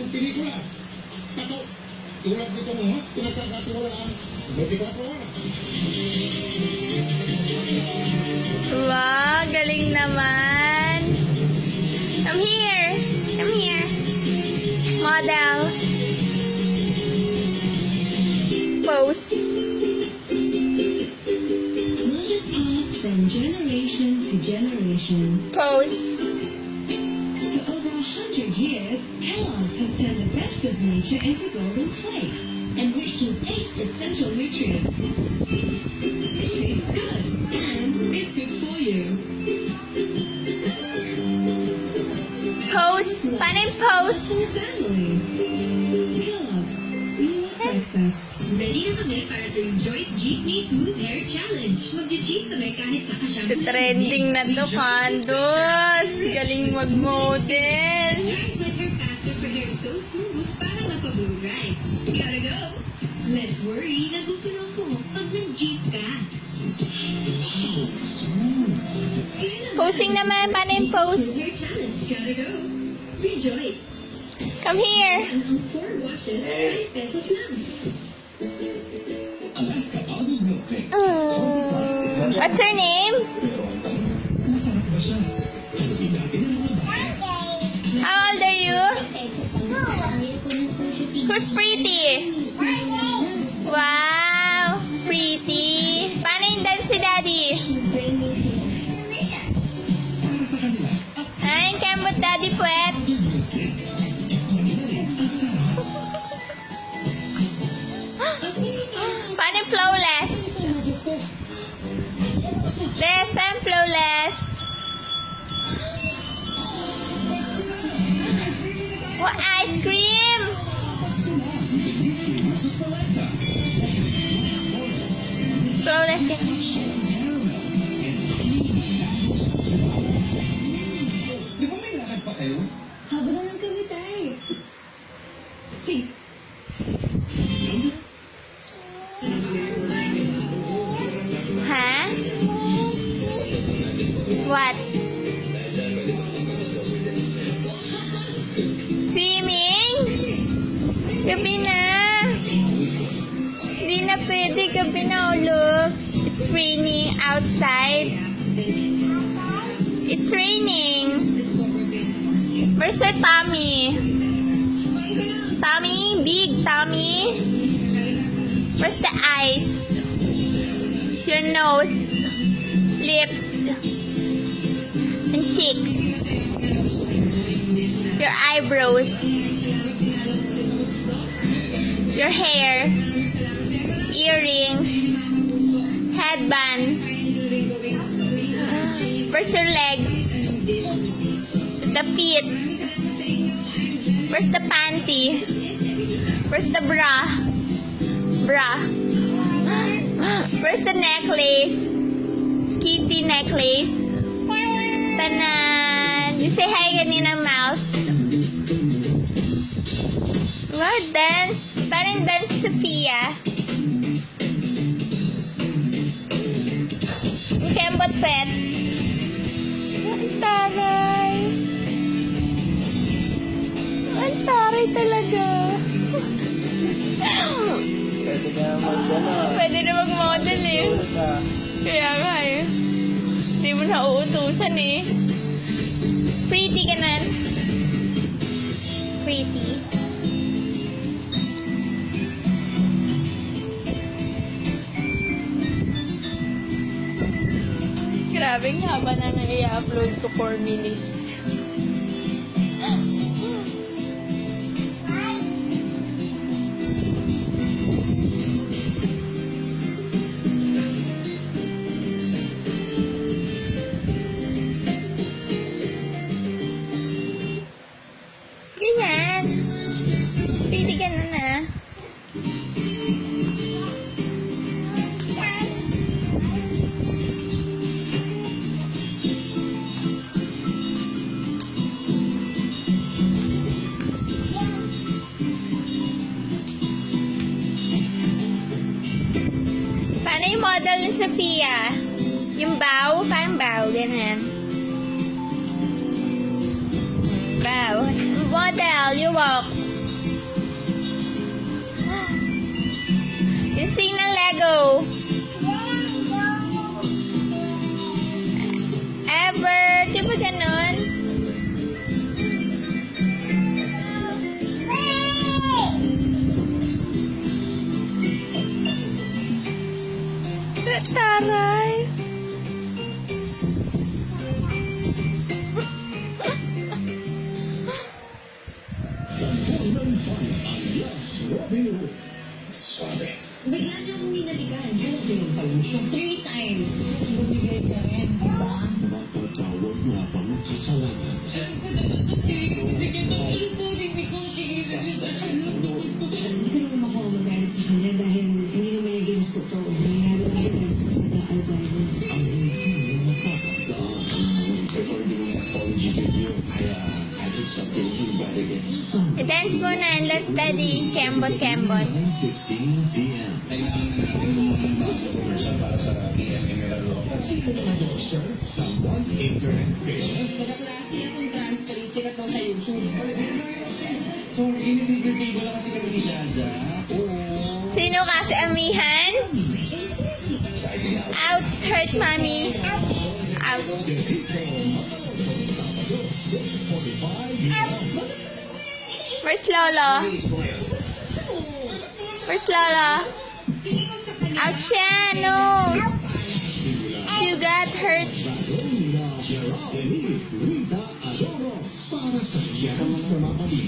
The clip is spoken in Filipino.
pelikula. Tato, tulad nito mo, mas pinagkakatiwalaan. 24 oras. Wow, galing naman. Come here. Come here. Model. Pose. Knowledge passed from generation to generation. Pose. For over 100 years, Kellogg's has turned the best of nature into golden flakes, enriched with 8 essential nutrients. It tastes good, and it's good for you. Pose. Paano yung pose? For family. Kellogg's, see you at breakfast. Ready na kami para sa Rejoice Jeepney Smooth Hair Challenge. Mag-jeep kami kahit nakashampoo. Trending na to, Candos. Galing mag-model. Try Sweat Hair Faster for hair so smooth para magpa-blow right. Gotta go! Less worry, nagutunan ko pag nag-jeep ka. Posing naman. Paano yung pose? Hair Challenge, gotta go! Rejoice! Come here. Ang 4 washes, 5 pesos lang. Alaska Almond Milk Drink. What's her name? Pero ang tanong, masarap ba siya? Haluin natin ang mga bata. How old are you? Who's pretty? Wow, pretty. Paano yung dance si Daddy? Para sa kanila, Ay, kembot Daddy Puwet. Almond Milk Drink. Madali at sarap. Paano yung flawless? Des, paano yung flawless? What ice cream? Unique flavors of Selecta. Forest, Flawless. caramel, and creamy apple cinnamon. Di ba may lakad pa kayo? Habang naman kami tayo. See? Ha? What? Swimming? Gabi na. Hindi na pwede. Gabi na ulo. It's raining outside. It's raining. Where's your tummy? Tummy? Big tummy? Where's the eyes? Your nose? Lips? And cheeks? Your eyebrows? Your hair? Earrings? Headband? Where's your legs? The feet? Where's the panty? Where's the bra? Bra? Where's the necklace? Kitty necklace? Tanan! You say hi kanina, mouse. Wow, dance. Parang dance Sophia. Kembot pet. Ang taray. Ang taray talaga. Pwede ka mag-ano. Pwede na mag-model eh. Kaya nga eh. Hindi mo na uutusan eh. Pretty ka na. Pretty. Grabe ang haba na i-upload to 4 minutes. Ganyan. Pretty ka na. Paano yung model ni Sophia? Yung bow? Parang bow, ganun. Bow. Model, you walk. Sing ng Lego. Ever. Di ba ganun? Taray. Suave. Bigla niya akong hinalikan. Ganun pa yun siya. 3 times. Bumigay ka rin, di ba? Mapatawag nga bang kasalanan? Hindi ka naman ako magalit sa kanya dahil hindi naman niya ginusto to. Nangyari lang dahil sa Alzheimer's. Ang hindi mo matatandaan. Before doing an apology video, kaya I did something bad again. I-dance muna and let's daddy. Kembot, kembot. 9:15 p.m. Kailangan na natin ng mga bago commercial para sa PMA Milano. Sino naman daw, sir? Someone internet famous? Nakaklase akong transparency ka to sa YouTube. So, inibibigay ko lang kasi kami ni Jaja. Sino kasi amihan? Ouch, hurt mommy. Ouch. Where's Lolo? Where's Lolo? Ouch yan, no. You got hurt. Denise Rita Adoro para sa Chance na mapamilya.